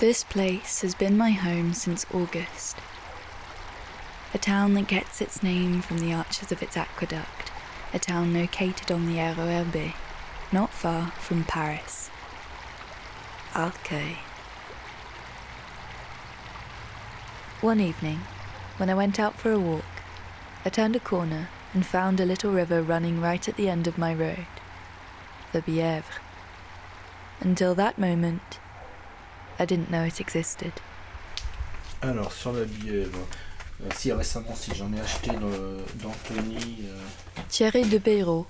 This place has been my home since August. A town that gets its name from the arches of its aqueduct, a town located on the RERB, not far from Paris. Arcueil. One evening, when I went out for a walk, I turned a corner and found a little river running right at the end of my road, the Bièvre. Until that moment, I didn't know it existed. Alors, sur la Bièvre, si récemment, si j'en ai acheté d'Anthony... Thierry de Béraud,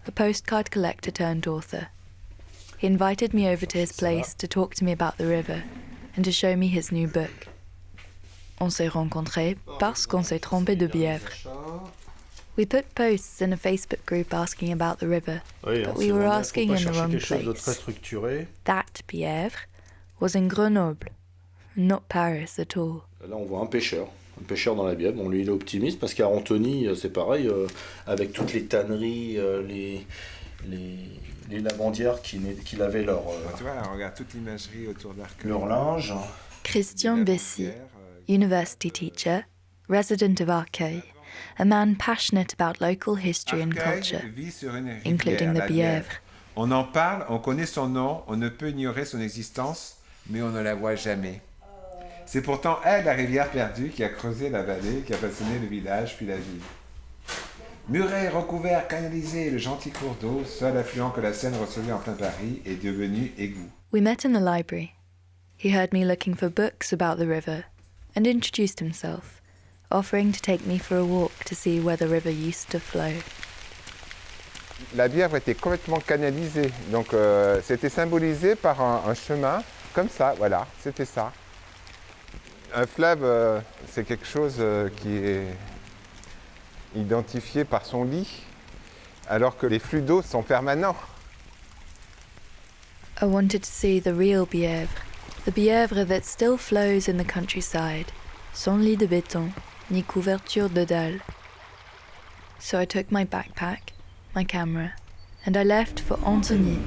a postcard collector turned author. He invited me over to his place to talk to me about the river and to show me his new book. On s'est rencontrés parce qu'on s'est trompé de Bièvre. We put posts in a Facebook group asking about the river, but we were asking in the wrong place. That Bièvre was in Grenoble, not Paris at all. Là, on voit un pêcheur dans la Bièvre. Bon, lui, il est optimiste parce qu'à Antony, c'est pareil, avec toutes les tanneries, les lavandières qui lavaient leur... tu vois, là, regarde toute l'imagerie autour de l'Arcueil. Leur linge. Christian Bessy, university teacher, resident of Arcueil, a man passionate about local history and culture, including the Bièvre. On en parle, on connaît son nom, on ne peut ignorer son existence, mais on ne la voit jamais. C'est pourtant elle, la rivière perdue, qui a creusé la vallée, qui a façonné le village puis la ville. Murets, recouverts, canalisés, le gentil cours d'eau, seul affluent que la Seine recevait en plein Paris, est devenu égout. We met in the library. He heard me looking for books about the river and introduced himself, offering to take me for a walk to see where the river used to flow. La Bièvre était complètement canalisée, donc c'était symbolisé par un chemin, comme ça, voilà, c'était ça. Un fleuve, c'est quelque chose qui est identifié par son lit, alors que les flux d'eau sont permanents. I wanted to see the real Bièvre, the Bièvre that still flows in the countryside, sans lit de béton, ni couverture de dalles. So I took my backpack, my camera, and I left for Antony.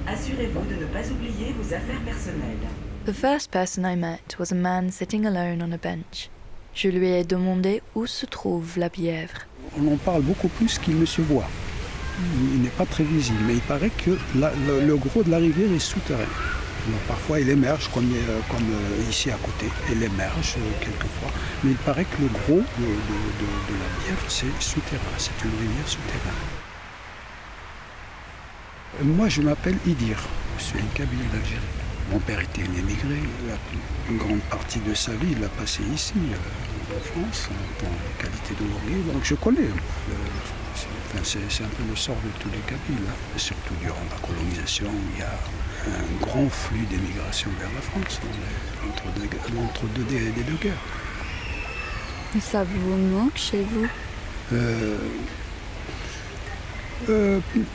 Assurez-vous de ne pas oublier vos affaires personnelles. The first person I met was a man sitting alone on a bench. Je lui ai demandé où se trouve la Bièvre. On en parle beaucoup plus qu'il ne se voit. Il n'est pas très visible, mais il paraît que le gros de la rivière est souterrain. Alors, parfois il émerge, comme ici à côté, il émerge quelquefois. Mais il paraît que le gros de la Bièvre, c'est souterrain, c'est une rivière souterraine. Moi, je m'appelle Idir, je suis un Kabyle d'Algérie. Mon père était un émigré, une grande partie de sa vie, il l'a passé ici, en France, en qualité d'ouvrier. Donc je connais c'est un peu le sort de tous les Kabyles. Surtout durant la colonisation, il y a un grand flux d'émigration vers la France, entre des deux guerres. Et ça vous manque chez vous?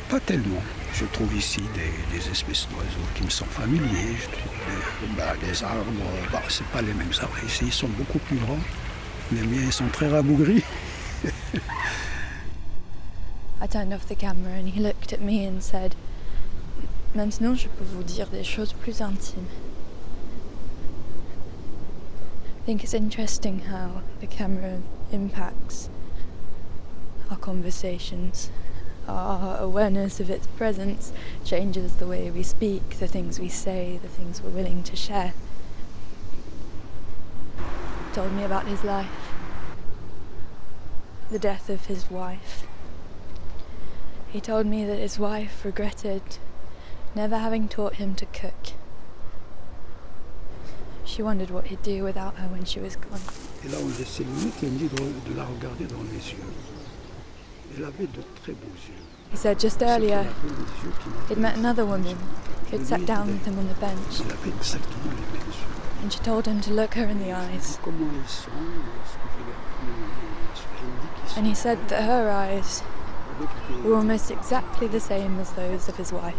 Pas tellement. Je trouve ici des espèces d'oiseaux qui me sont familiers. Les arbres, c'est pas les mêmes arbres. Ici, ils sont beaucoup plus grands. Les miens, ils sont très rabougris. I turned off the camera and he looked at me and said, "Maintenant, je peux vous dire des choses plus intimes." I think it's interesting how the camera impacts our conversations. Our awareness of its presence changes the way we speak, the things we say, the things we're willing to share. He told me about his life, the death of his wife. He told me that his wife regretted never having taught him to cook. She wondered what he'd do without her when she was gone. Et là, on laissait ses lunettes et on dit de la regarder dans les yeux. Elle avait de très beaux yeux. He said just earlier he'd met another woman who'd sat down with him on the bench. Elle avait exactement les mêmes yeux. And she told him to look her in the eyes. Comment ils sont, ce que je And he said that her eyes were almost exactly the same as those of his wife.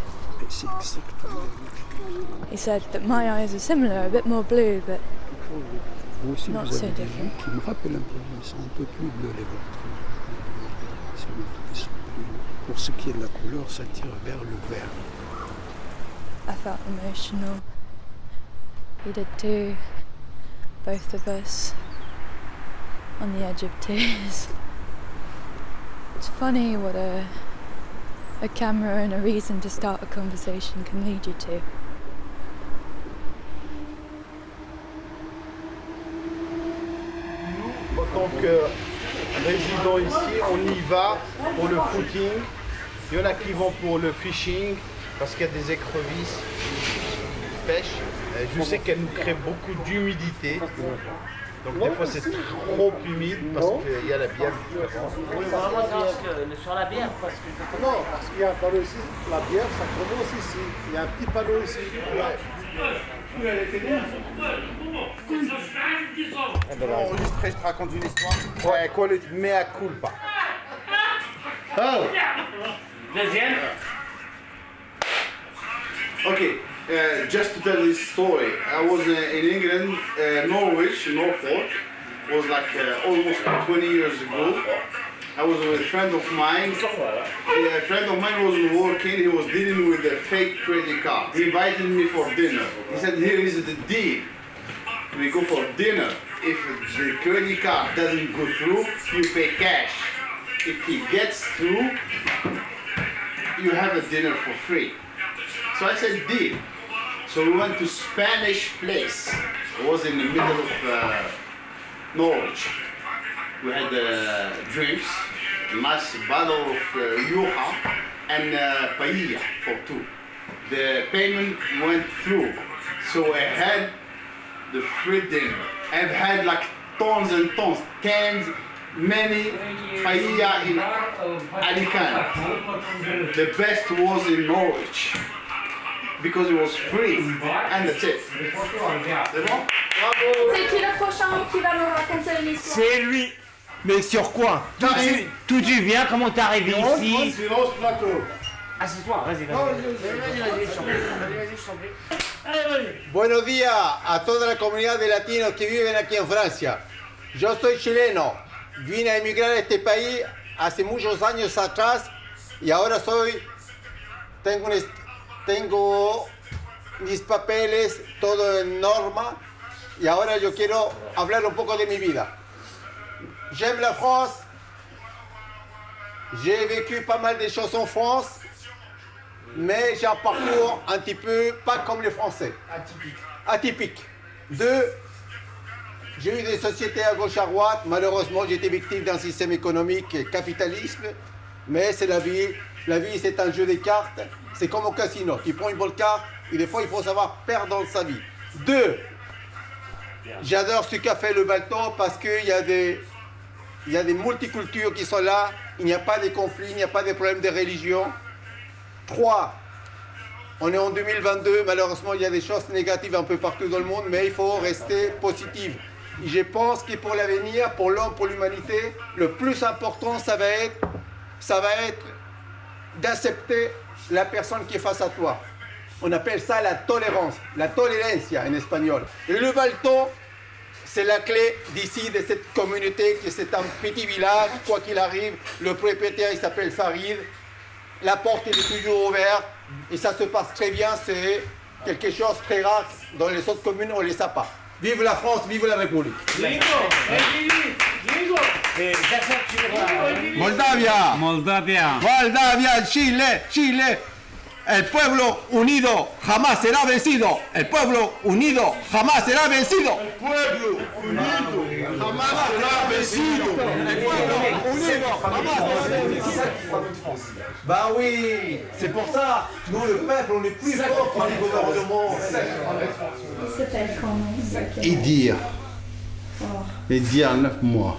He said that my eyes are similar, a bit more blue, but not so different. Qui me rappellent un peu, ils sont un peu plus bleus les vôtres. Pour ce qui est de la couleur, ça tire vers le vert. I felt emotional. He did too. Both of us. On the edge of tears. It's funny what a camera and a reason to start a conversation can lead you to. Nous, en tant que résidents ici, on y va pour le footing. Il y en a qui vont pour le fishing parce qu'il y a des écrevisses qui pêchent. Je sais qu'elles nous créent beaucoup d'humidité. Donc des fois c'est trop humide parce qu'il y a la bièvre. Oui, vraiment sur la bière. Non, parce qu'il y a un panneau ici, la bière, ça commence ici. Il y a un petit panneau ici. On va enregistrer, je te raconte une histoire. Ouais, quoi le mea culpa. Oh! Deuxième. Okay, just to tell this story, I was in England, Norwich, Norfolk. It was like almost 20 years ago. I was with a friend of mine. A friend of mine wasn't working, he was dealing with a fake credit card. He invited me for dinner. He said, here is the deal. We go for dinner. If the credit card doesn't go through, you pay cash. If he gets through, you have a dinner for free. So I said, deal. So we went to Spanish place. It was in the middle of Norwich. We had drinks, a nice bottle of Rioja and paella for two. The payment went through. So I had the free dinner. I've had like tons and tons, cans, many paella in Alicante. The best was in Norwich. Because it was free, and that's it. C'est bon? Bravo! C'est qui le prochain qui va nous raconter une histoire? C'est lui. Mais sur quoi? D'où tu viens? Comment t'es arrivé ici? Silence plateau. Assieds-toi, vas-y, vas-y, je t'en prie. Buenos días a toda la comunidad de latinos que viven aquí en Francia. Yo soy chileno. Vine a emigrar a este país hace muchos años atrás y ahora tengo mis papeles, todo en norma, y ahora yo quiero hablar un poco de mi vida. J'aime la France, j'ai vécu pas mal de choses en France, mais j'ai un parcours un petit peu pas comme les Français. Atypique. Deux, j'ai eu des sociétés à gauche à droite, malheureusement j'ai été victime d'un système économique capitaliste, mais c'est la vie. La vie, c'est un jeu de cartes. C'est comme au casino. Tu prends une bonne carte et des fois, il faut savoir perdre dans sa vie. Deux, j'adore ce qu'a fait le Balton parce qu'il y a des multicultures qui sont là. Il n'y a pas de conflits, il n'y a pas de problèmes de religion. Trois, on est en 2022. Malheureusement, il y a des choses négatives un peu partout dans le monde, mais il faut rester positif. Et je pense que pour l'avenir, pour l'homme, pour l'humanité, le plus important, ça va être d'accepter la personne qui est face à toi. On appelle ça la tolérance, la tolerancia en espagnol. Et le Balton, c'est la clé d'ici, de cette communauté, que c'est un petit village, quoi qu'il arrive. Le propriétaire, il s'appelle Farid. La porte, elle est toujours ouverte. Et ça se passe très bien, c'est quelque chose de très rare. Dans les autres communes, on ne les sait pas. Vive la France, vive la République. Moldavia. Moldavia, Chile. El pueblo unido jamás será vencido. El pueblo unido jamás será vencido. El pueblo unido jamás será vencido. El pueblo unido jamás será vencido. Bah oui, c'est pour ça, nous le peuple, on est plus fort que les gouvernements. Il s'appelle comment? Idir. Idir, 9 mois.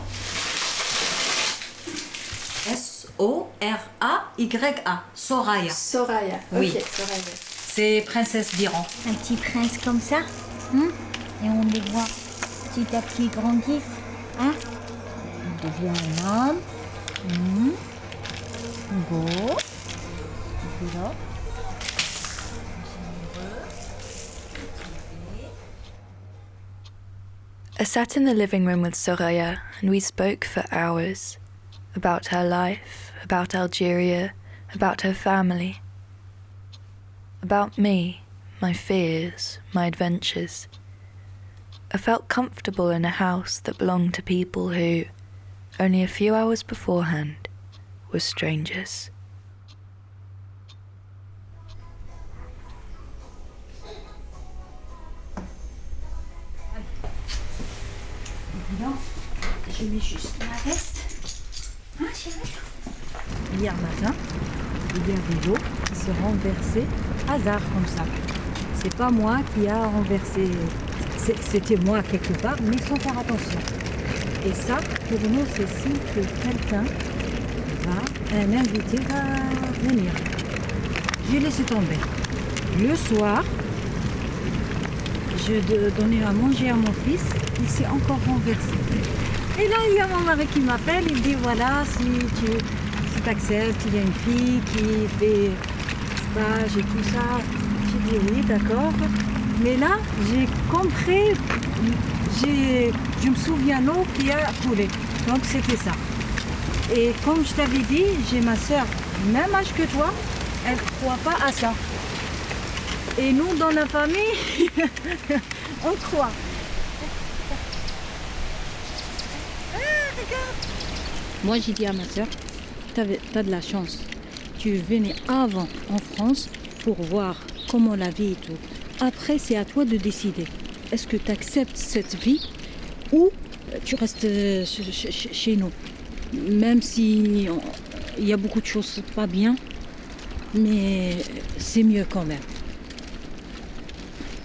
Soraya. Soraya. Soraya. Oui. Ok, Soraya. C'est princesse d'Iran. Un petit prince comme ça, hein? Et on les voit petit à petit grandir, hein? Il devient un homme. Beau. Et puis là. I sat in the living room with Soraya and we spoke for hours about her life, about Algeria, about her family, about me, my fears, my adventures. I felt comfortable in a house that belonged to people who, only a few hours beforehand, were strangers. Je mets juste ma veste. Hein, chérie? Hier matin, il y a des eaux qui se renversaient hasard comme ça. C'est pas moi qui a renversé. C'était moi quelque part, mais sans faire attention. Et ça, pour nous, c'est signe que quelqu'un un invité va venir. J'ai laissé tomber. Le soir, je donnais à manger à mon fils, il s'est encore renversé. Et là, il y a mon mari qui m'appelle, il me dit voilà, si tu acceptes, il y a une fille qui fait stage et tout ça. J'ai dit oui, d'accord. Mais là, j'ai compris, je me souviens l'eau qui a coulé. Donc c'était ça. Et comme je t'avais dit, j'ai ma soeur, même âge que toi, elle ne croit pas à ça. Et nous, dans la famille, on croit. Moi, j'ai dit à ma soeur, t'as de la chance. Tu venais avant en France pour voir comment la vie et tout. Après, c'est à toi de décider. Est-ce que tu acceptes cette vie ou tu restes chez nous? Même si il y a beaucoup de choses pas bien, mais c'est mieux quand même.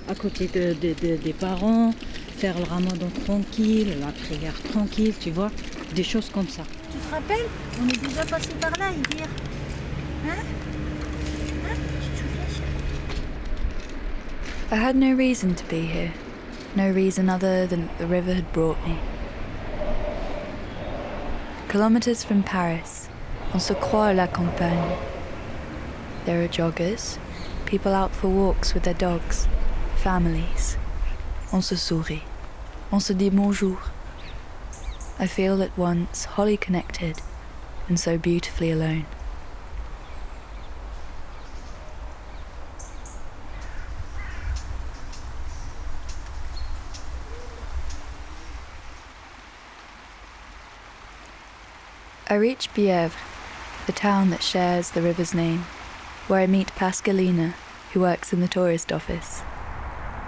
À côté des parents, faire le ramadan tranquille, la prière tranquille, tu vois, des choses comme ça. Tu te rappelles? On est déjà passé par là, Idir. Hein? I had no reason to be here, no reason other than that the river had brought me. Kilometers from Paris, on se croit à la campagne. There are joggers, people out for walks with their dogs, families. On se sourit, on se dit bonjour. I feel at once wholly connected and so beautifully alone. I reach Bièvre, the town that shares the river's name, where I meet Pascalina, who works in the tourist office.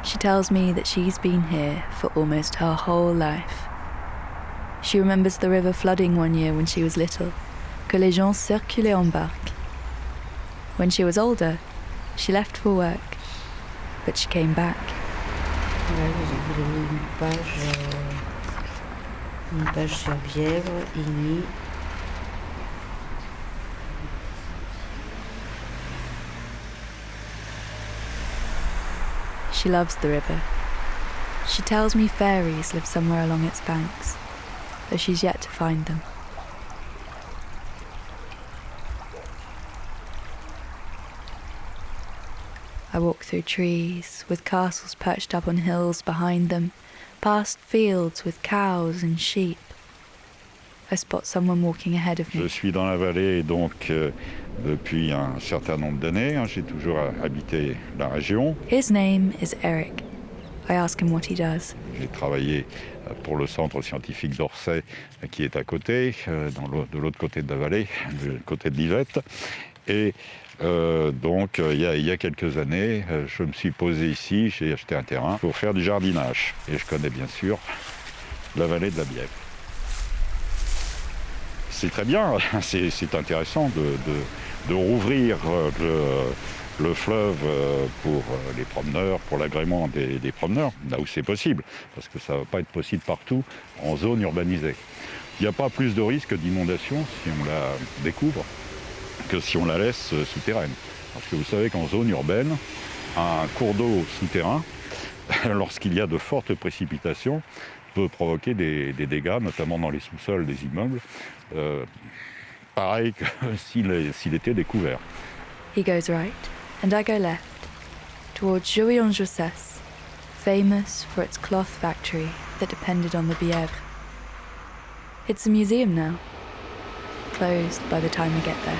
She tells me that she's been here for almost her whole life. She remembers the river flooding one year when she was little, que les gens circulaient en barque. When she was older, she left for work, but she came back. J'ai mis une page sur Bièvre, Igny. She loves the river. She tells me fairies live somewhere along its banks, though she's yet to find them. I walk through trees, with castles perched up on hills behind them, past fields with cows and sheep. I spot someone walking ahead of me. Je suis dans la vallée donc depuis un certain nombre d'années. J'ai toujours habité la région. His name is Eric. I ask him what he does. J'ai travaillé pour le centre scientifique d'Orsay qui est à côté, de l'autre côté de la vallée, du côté de l'Yvette. Et donc il y a quelques années, je me suis posé ici, j'ai acheté un terrain pour faire du jardinage. Et je connais bien sûr la vallée de la Bièvre. C'est très bien, c'est intéressant de rouvrir le fleuve pour les promeneurs, pour l'agrément des promeneurs, là où c'est possible, parce que ça ne va pas être possible partout en zone urbanisée. Il n'y a pas plus de risque d'inondation si on la découvre que si on la laisse souterraine. Parce que vous savez qu'en zone urbaine, un cours d'eau souterrain, lorsqu'il y a de fortes précipitations, peut provoquer des dégâts, notamment dans les sous-sols des immeubles, pareil que s'il était découvert. He goes right, and I go left, towards Jouy-en-Josses, famous for its cloth factory that depended on the Bièvre. It's a museum now, closed by the time I get there.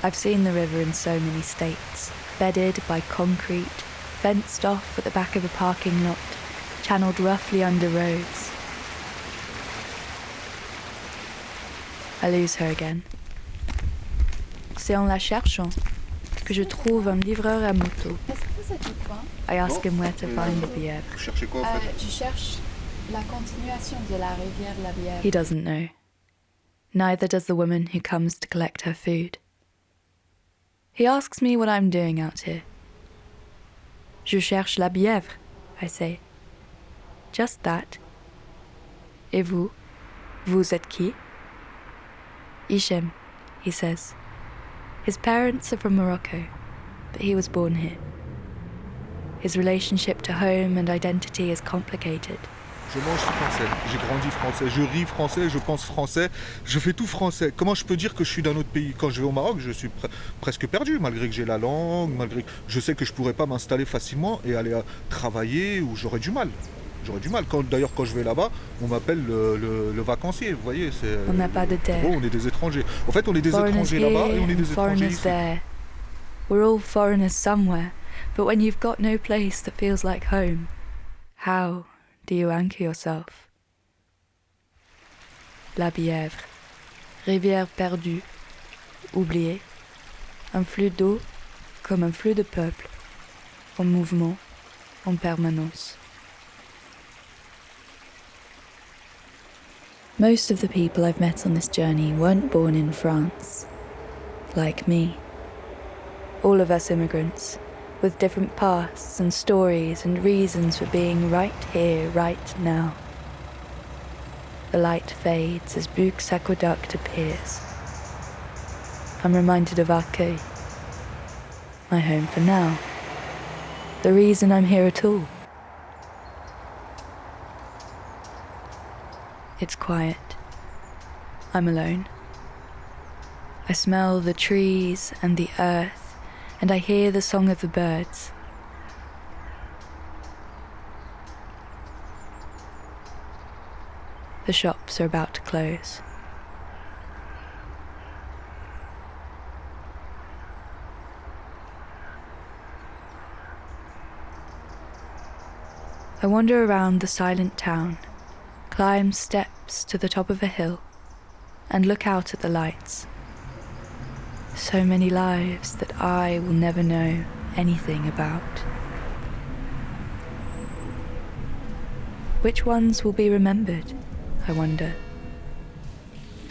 I've seen the river in so many states, bedded by concrete, fenced off at the back of a parking lot, channeled roughly under roads. I lose her again. C'est en la cherchant que je trouve un livreur à moto. Est-ce que c'est tout coin? I ask him where to find the Bièvre. Vous cherchez quoi en fait? Je cherche la continuation de la rivière la Bièvre. He doesn't know. Neither does the woman who comes to collect her food. He asks me what I'm doing out here. Je cherche la Bièvre, I say. Just that. Et vous? Vous êtes qui? Hichem, he says. His parents are from Morocco, but he was born here. His relationship to home and identity is complicated. Je mange français, j'ai grandi français, je ris français, je pense français, je fais tout français. Comment je peux dire que je suis d'un autre pays? Quand je vais au Maroc, je suis presque perdu, malgré que j'ai la langue, malgré que je sais que je ne pourrais pas m'installer facilement et aller travailler, ou j'aurais du mal. J'aurais du mal. D'ailleurs, quand je vais là-bas, on m'appelle le vacancier, vous voyez. On n'a pas de terre. Oh, on est des étrangers. En fait, on est des étrangers là-bas et on est des étrangers ici. There. We're all foreigners somewhere, but when you've got no place that feels like home, how do you anchor yourself? La Bièvre, rivière perdue, oubliée, un flux d'eau comme un flux de peuple, en mouvement, en permanence. Most of the people I've met on this journey weren't born in France, like me. All of us immigrants, with different pasts and stories and reasons for being right here, right now. The light fades as Buc's aqueduct appears. I'm reminded of Arcueil, my home for now, the reason I'm here at all. It's quiet. I'm alone. I smell the trees and the earth, and I hear the song of the birds. The shops are about to close. I wander around the silent town, climb steps to the top of a hill, and look out at the lights. So many lives that I will never know anything about. Which ones will be remembered, I wonder,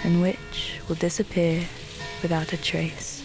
and which will disappear without a trace?